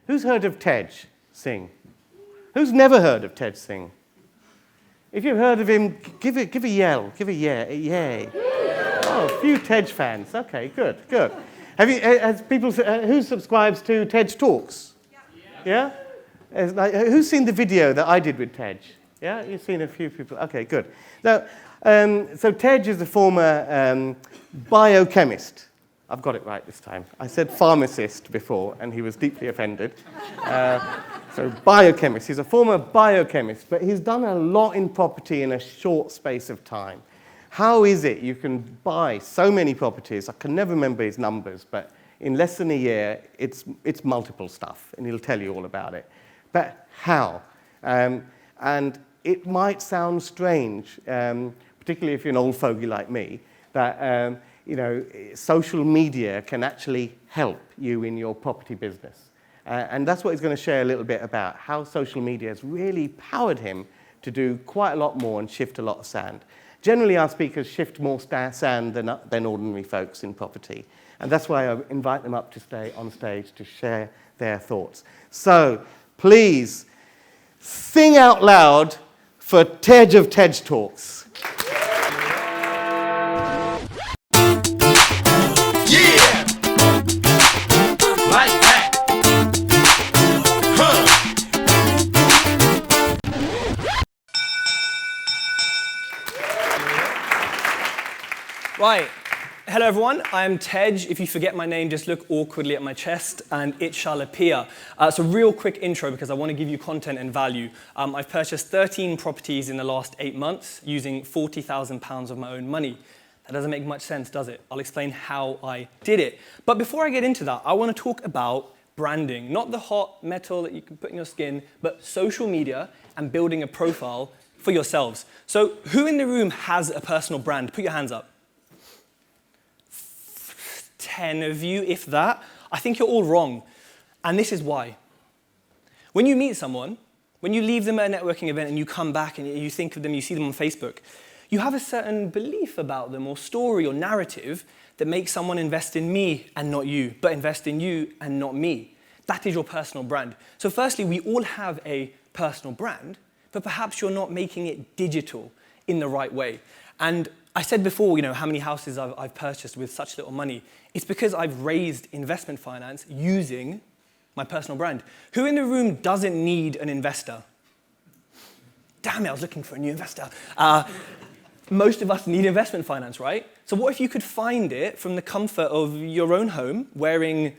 Who's heard of Tej Singh? Who's never heard of Tej Singh? If you've heard of him, give a yell, give a yay. Oh, a few Tej fans. Okay, good. Who subscribes to Tej Talks? Yeah? Who's seen the video that I did with Tej? Yeah, you've seen a few people. Okay, good. Now, so Tej is a former biochemist. I've got it right this time. I said pharmacist before, and he was deeply offended. So biochemist. He's a former biochemist, but he's done a lot in property in a short space of time. How is it you can buy so many properties? I can never remember his numbers, but in less than a year, it's multiple stuff, and he'll tell you all about it. But how? And it might sound strange, particularly if you're an old fogey like me, that social media can actually help you in your property business. And that's what he's going to share a little bit about, how social media has really powered him to do quite a lot more and shift a lot of sand. Generally, our speakers shift more sand than ordinary folks in property. And that's why I invite them up to stay on stage to share their thoughts. So please sing out loud for Tej of Tej Talks. Right. Hello, everyone. I'm Tej. If you forget my name, just look awkwardly at my chest, and it shall appear. So real quick intro, because I want to give you content and value. I've purchased 13 properties in the last 8 months using £40,000 of my own money. That doesn't make much sense, does it? I'll explain how I did it. But before I get into that, I want to talk about branding. Not the hot metal that you can put in your skin, but social media and building a profile for yourselves. So who in the room has a personal brand? Put your hands up. 10 of you, if that. I think you're all wrong. And this is why. When you meet someone, when you leave them at a networking event and you come back and you think of them, you see them on Facebook, you have a certain belief about them or story or narrative that makes someone invest in me and not you, but invest in you and not me. That is your personal brand. So firstly, we all have a personal brand, but perhaps you're not making it digital in the right way. And I said before, how many houses I've purchased with such little money. It's because I've raised investment finance using my personal brand. Who in the room doesn't need an investor? Damn it, I was looking for a new investor. Most of us need investment finance, right? So what if you could find it from the comfort of your own home, wearing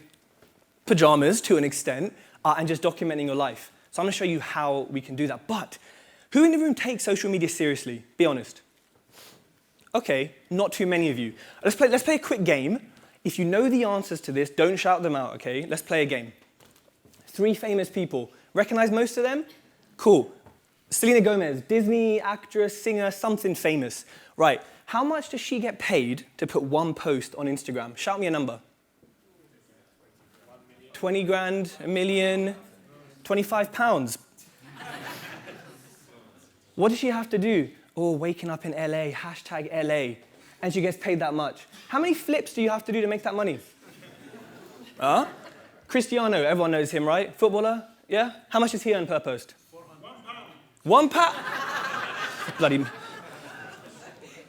pajamas to an extent, and just documenting your life? So I'm going to show you how we can do that. But who in the room takes social media seriously? Be honest. Okay, not too many of you. Let's play a quick game. If you know the answers to this, don't shout them out, okay? Let's play a game. 3 famous people. Recognize most of them? Cool. Selena Gomez, Disney actress, singer, something famous. Right, how much does she get paid to put one post on Instagram? Shout me a number. 20 grand, a million, 25 pounds. What does she have to do? Oh, waking up in LA, hashtag LA, and she gets paid that much. How many flips do you have to do to make that money? Cristiano, everyone knows him, right? Footballer, yeah? How much does he earn per post? £1. £1? Bloody...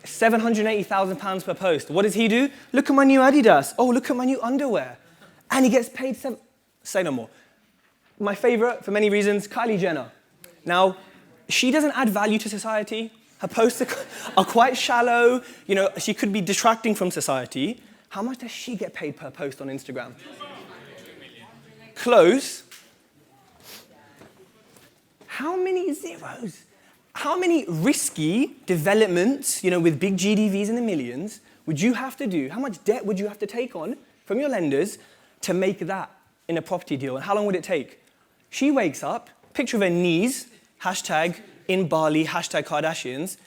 £780,000 per post. What does he do? Look at my new Adidas. Oh, look at my new underwear. And he gets paid Say no more. My favorite, for many reasons, Kylie Jenner. Now, she doesn't add value to society. Her posts are quite shallow. She could be detracting from society. How much does she get paid per post on Instagram? Close. How many zeros? How many risky developments, with big GDVs in the millions, would you have to do? How much debt would you have to take on from your lenders to make that in a property deal? And how long would it take? She wakes up, picture of her knees, hashtag in Bali, hashtag Kardashians,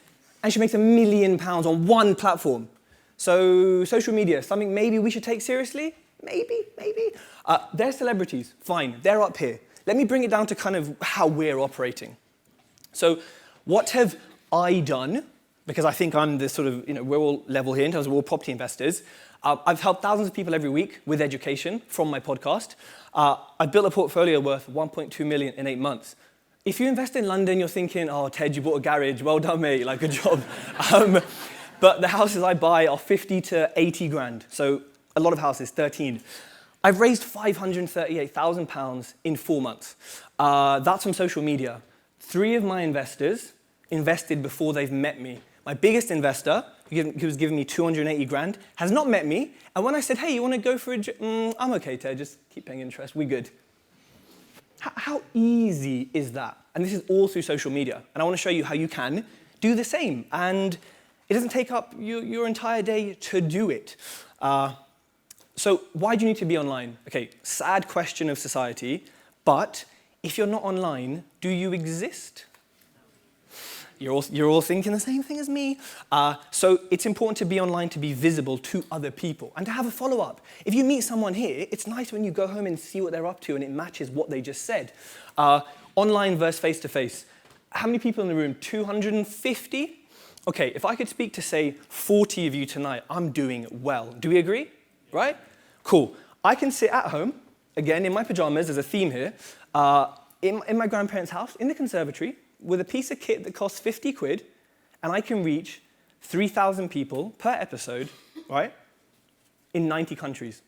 and she makes £1 million on one platform. So social media, something maybe we should take seriously? Maybe. They're celebrities, fine, they're up here. Let me bring it down to kind of how we're operating. So what have I done? Because I think I'm the sort of, we're all level here in terms of we're all property investors. I've helped thousands of people every week with education from my podcast. I've built a portfolio worth 1.2 million in 8 months. If you invest in London, you're thinking, oh, Ted, you bought a garage. Well done, mate. Like, good job. But the houses I buy are 50 to 80 grand. So a lot of houses, 13. I've raised £538,000 in 4 months. That's from social media. 3 of my investors invested before they've met me. My biggest investor, who was giving me 280 grand, has not met me. And when I said, hey, you want to go for I'm okay, Ted, just keep paying interest, we're good. How easy is that? And this is all through social media. And I want to show you how you can do the same. And it doesn't take up your entire day to do it. So why do you need to be online? Okay, sad question of society, but if you're not online, do you exist? You're all thinking the same thing as me. So it's important to be online to be visible to other people and to have a follow-up. If you meet someone here, it's nice when you go home and see what they're up to and it matches what they just said. Online versus face-to-face. How many people in the room? 250? Okay, if I could speak to, say, 40 of you tonight, I'm doing well. Do we agree? Right? Cool. I can sit at home, again, in my pajamas, there's a theme here, in my grandparents' house, in the conservatory, with a piece of kit that costs 50 quid, and I can reach 3,000 people per episode, right, in 90 countries.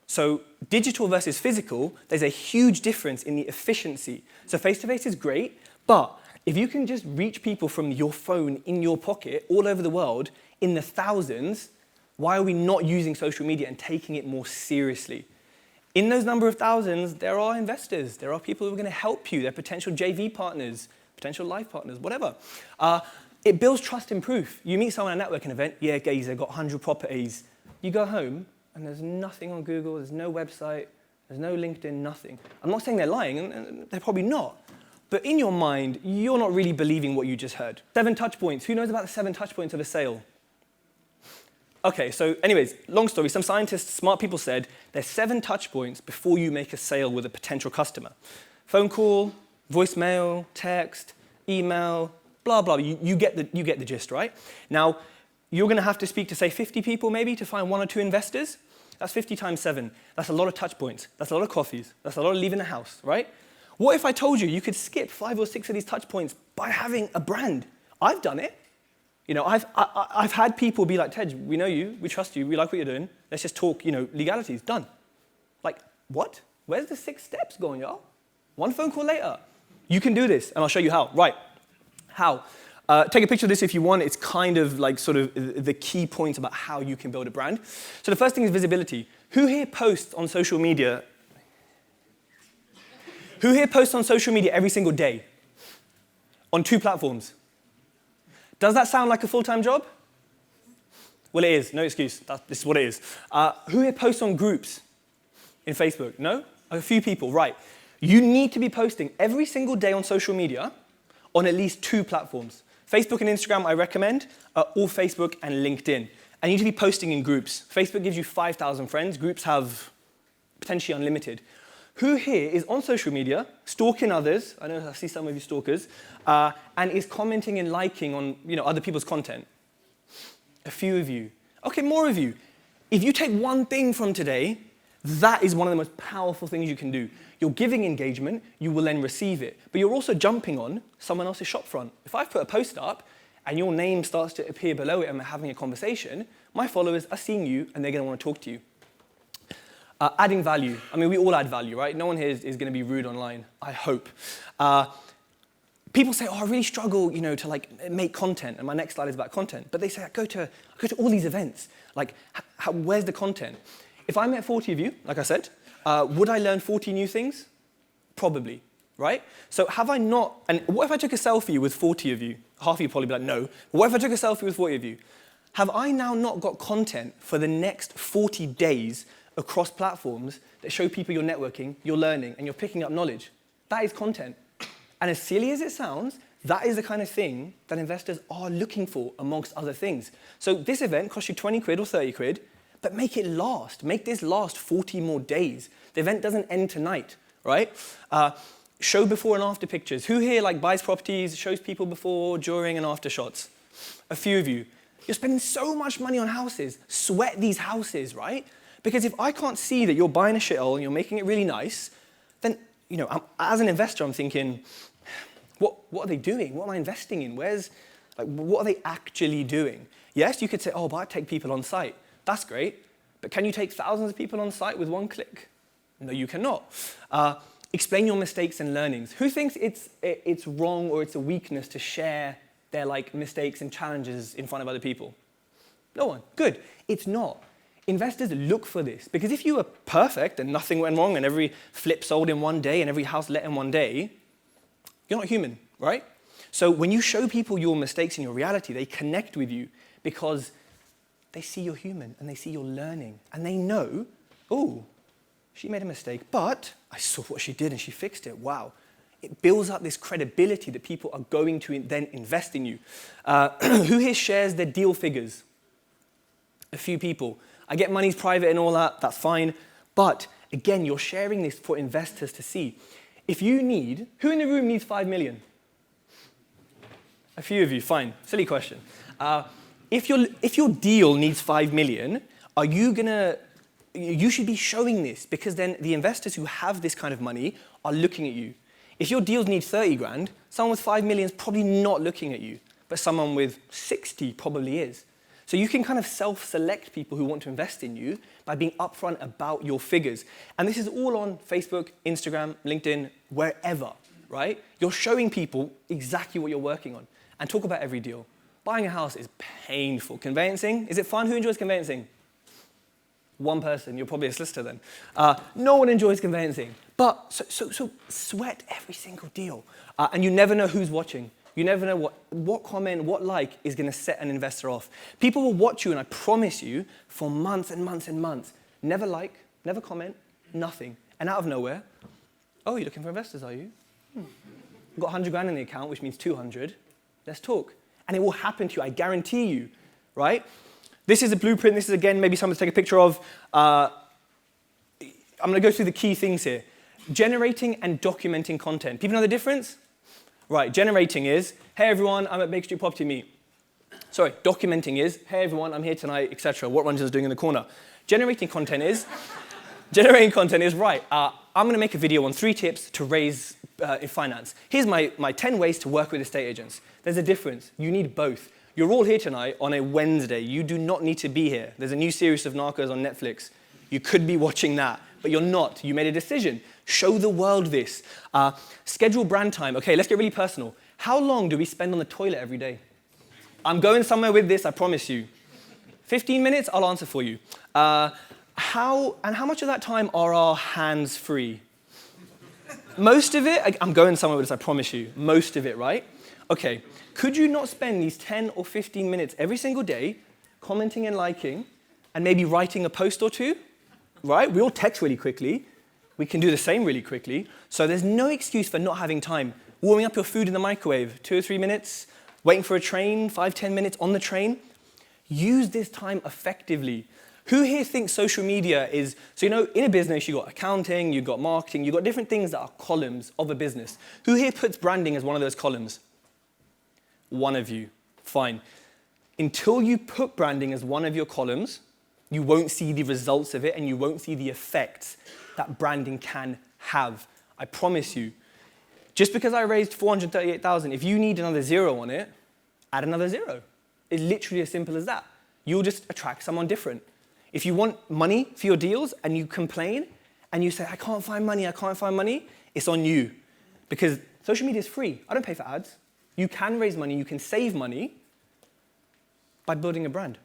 So digital versus physical, there's a huge difference in the efficiency. So face-to-face is great, but if you can just reach people from your phone in your pocket all over the world in the thousands, why are we not using social media and taking it more seriously? In those number of thousands, there are investors. There are people who are going to help you. They're potential JV partners, potential life partners, whatever. It builds trust and proof. You meet someone at a networking event, yeah, guys, they've got 100 properties. You go home, and there's nothing on Google, there's no website, there's no LinkedIn, nothing. I'm not saying they're lying, and they're probably not. But in your mind, you're not really believing what you just heard. 7 touch points. Who knows about the 7 touch points of a sale? Okay, so anyways, long story, some scientists, smart people said there's 7 touch points before you make a sale with a potential customer. Phone call, voicemail, text, email, blah, blah. You get the gist, right? Now, you're going to have to speak to, say, 50 people maybe to find 1 or 2 investors. That's 50 times 7. That's a lot of touch points. That's a lot of coffees. That's a lot of leaving the house, right? What if I told you could skip 5 or 6 of these touch points by having a brand? I've done it. You know, I've had people be like, Tej, we know you, we trust you, we like what you're doing. Let's just talk, legalities, done. Like, what? Where's the 6 steps going, y'all? 1 phone call later. You can do this, and I'll show you how. Right, how? Take a picture of this if you want. It's kind of like sort of the key points about how you can build a brand. So the first thing is visibility. Who here posts on social media? Who here posts on social media every single day? On 2 platforms? Does that sound like a full-time job? Well, it is. No excuse. This is what it is. Who here posts on groups in Facebook? No? A few people. Right. You need to be posting every single day on social media on at least 2 platforms. Facebook and Instagram, I recommend, or Facebook and LinkedIn. And you need to be posting in groups. Facebook gives you 5,000 friends. Groups have potentially unlimited. Who here is on social media, stalking others, I know I see some of you stalkers, and is commenting and liking on other people's content? A few of you. Okay, more of you. If you take one thing from today, that is one of the most powerful things you can do. You're giving engagement, you will then receive it. But you're also jumping on someone else's shopfront. If I put a post up and your name starts to appear below it and we're having a conversation, my followers are seeing you and they're going to want to talk to you. Adding value. I mean, we all add value, right? No one here is going to be rude online, I hope. People say, I really struggle, to make content, and my next slide is about content. But they say, I go to all these events. Where's the content? If I met 40 of you, like I said, would I learn 40 new things? Probably, right? So have I not, and what if I took a selfie with 40 of you? Half of you probably be like, no. But what if I took a selfie with 40 of you? Have I now not got content for the next 40 days across platforms that show people you're networking, you're learning, and you're picking up knowledge? That is content. And as silly as it sounds, that is the kind of thing that investors are looking for, amongst other things. So this event costs you 20 quid or 30 quid, but make it last. Make this last 40 more days. The event doesn't end tonight, right? Show before and after pictures. Who here buys properties, shows people before, during, and after shots? A few of you. You're spending so much money on houses. Sweat these houses, right? Because if I can't see that you're buying a shithole and you're making it really nice, then, as an investor, I'm thinking, what are they doing? What am I investing in? What are they actually doing? Yes, you could say, oh, but I take people on site. That's great. But can you take thousands of people on site with one click? No, you cannot. Explain your mistakes and learnings. Who thinks it's wrong or it's a weakness to share their mistakes and challenges in front of other people? No one. Good. It's not. Investors look for this, because if you were perfect and nothing went wrong and every flip sold in one day and every house let in one day, you're not human, right? So when you show people your mistakes and your reality, they connect with you because they see you're human and they see you're learning and they know, oh, she made a mistake, but I saw what she did and she fixed it. Wow. It builds up this credibility that people are going to then invest in you. Who here shares their deal figures? A few people. I get money's private and all that, that's fine. But again, you're sharing this for investors to see. If you need, who in the room needs 5 million? A few of you, fine. Silly question. If your deal needs 5 million, you should be showing this, because then the investors who have this kind of money are looking at you. If your deals need 30 grand, someone with 5 million is probably not looking at you, but someone with 60 probably is. So you can kind of self-select people who want to invest in you by being upfront about your figures. And this is all on Facebook, Instagram, LinkedIn, wherever, right? You're showing people exactly what you're working on. And talk about every deal. Buying a house is painful. Conveyancing, is it fun? Who enjoys conveyancing? One person, you're probably a solicitor then. No one enjoys conveyancing. But so sweat every single deal. And you never know who's watching. You never know what comment, what like is going to set an investor off. People will watch you, and I promise you, for months and months and months. Never like, never comment, nothing. And out of nowhere, oh, you're looking for investors, are you? I've got 100 grand in the account, which means 200. Let's talk. And it will happen to you, I guarantee you, right? This is a blueprint. This is, again, maybe someone to take a picture of. I'm going to go through the key things here. Generating and documenting content. People know the difference? Right, generating is, hey everyone, I'm at Baker Street Property Meet. Sorry, documenting is, hey everyone, I'm here tonight, etc. What Ranjan's doing in the corner. Generating content is, right, I'm going to make a video on 3 tips to raise in finance. Here's my 10 ways to work with estate agents. There's a difference. You need both. You're all here tonight on a Wednesday. You do not need to be here. There's a new series of Narcos on Netflix. You could be watching that, but you're not. You made a decision. Show the world this. Schedule brand time. Okay, let's get really personal. How long do we spend on the toilet every day? I'm going somewhere with this, I promise you. 15 minutes, I'll answer for you. How much of that time are our hands free? Most of it, I'm going somewhere with this, I promise you. Most of it, right? Okay, could you not spend these 10 or 15 minutes every single day commenting and liking and maybe writing a post or two? Right? We all text really quickly. We can do the same really quickly. So there's no excuse for not having time. Warming up your food in the microwave, 2 or 3 minutes. Waiting for a train, 5, 10 minutes on the train. Use this time effectively. Who here thinks social media is, so in a business, you've got accounting, you've got marketing, you've got different things that are columns of a business. Who here puts branding as one of those columns? One of you. Fine. Until you put branding as one of your columns, you won't see the results of it and you won't see the effects that branding can have. I promise you. Just because I raised 438,000, if you need another 0 on it, add another 0. It's literally as simple as that. You'll just attract someone different. If you want money for your deals and you complain and you say, I can't find money, it's on you. Because social media is free. I don't pay for ads. You can raise money, you can save money by building a brand.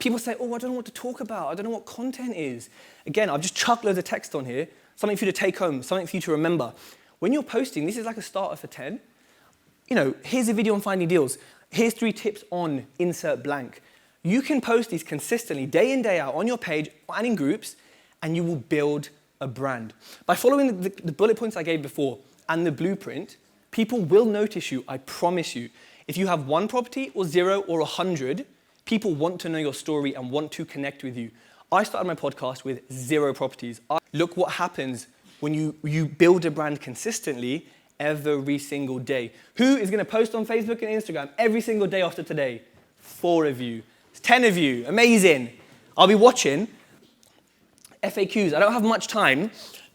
People say, oh, I don't know what to talk about. I don't know what content is. Again, I've just chucked loads of text on here, something for you to take home, something for you to remember. When you're posting, this is like a starter for 10. Here's a video on finding deals. Here's 3 tips on insert blank. You can post these consistently, day in, day out, on your page and in groups, and you will build a brand. By following the bullet points I gave before and the blueprint, people will notice you, I promise you. If you have 1 property or 0 or 100, people want to know your story and want to connect with you. I started my podcast with 0 properties. Look what happens when you build a brand consistently every single day. Who is going to post on Facebook and Instagram every single day after today? 4 of you. 10 of you. Amazing. I'll be watching FAQs. I don't have much time,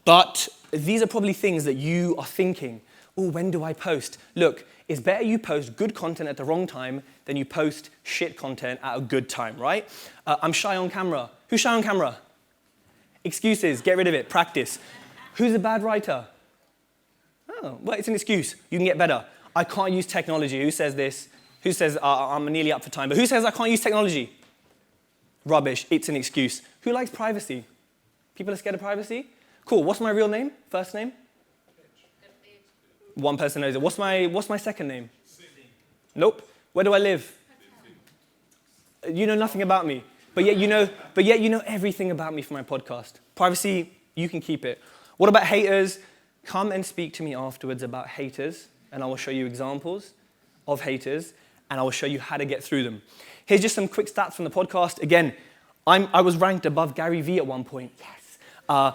but these are probably things that you are thinking, oh, when do I post? Look, it's better you post good content at the wrong time than you post shit content at a good time, right? I'm shy on camera. Who's shy on camera? Excuses, get rid of it, practice. Who's a bad writer? Oh, well, it's an excuse. You can get better. I can't use technology. Who says this? Who says I'm nearly up for time? But who says I can't use technology? Rubbish, it's an excuse. Who likes privacy? People are scared of privacy? Cool, what's my real name? First name? One person knows it. What's my second name? Nope. Where do I live? You know nothing about me. But yet you know everything about me from my podcast. Privacy, you can keep it. What about haters? Come and speak to me afterwards about haters, and I will show you examples of haters, and I will show you how to get through them. Here's just some quick stats from the podcast. Again, I was ranked above Gary Vee at one point. Yes.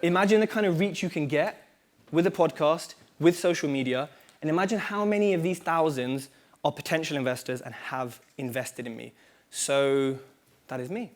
Imagine the kind of reach you can get with a podcast, with social media, and imagine how many of these thousands are potential investors and have invested in me. So that is me.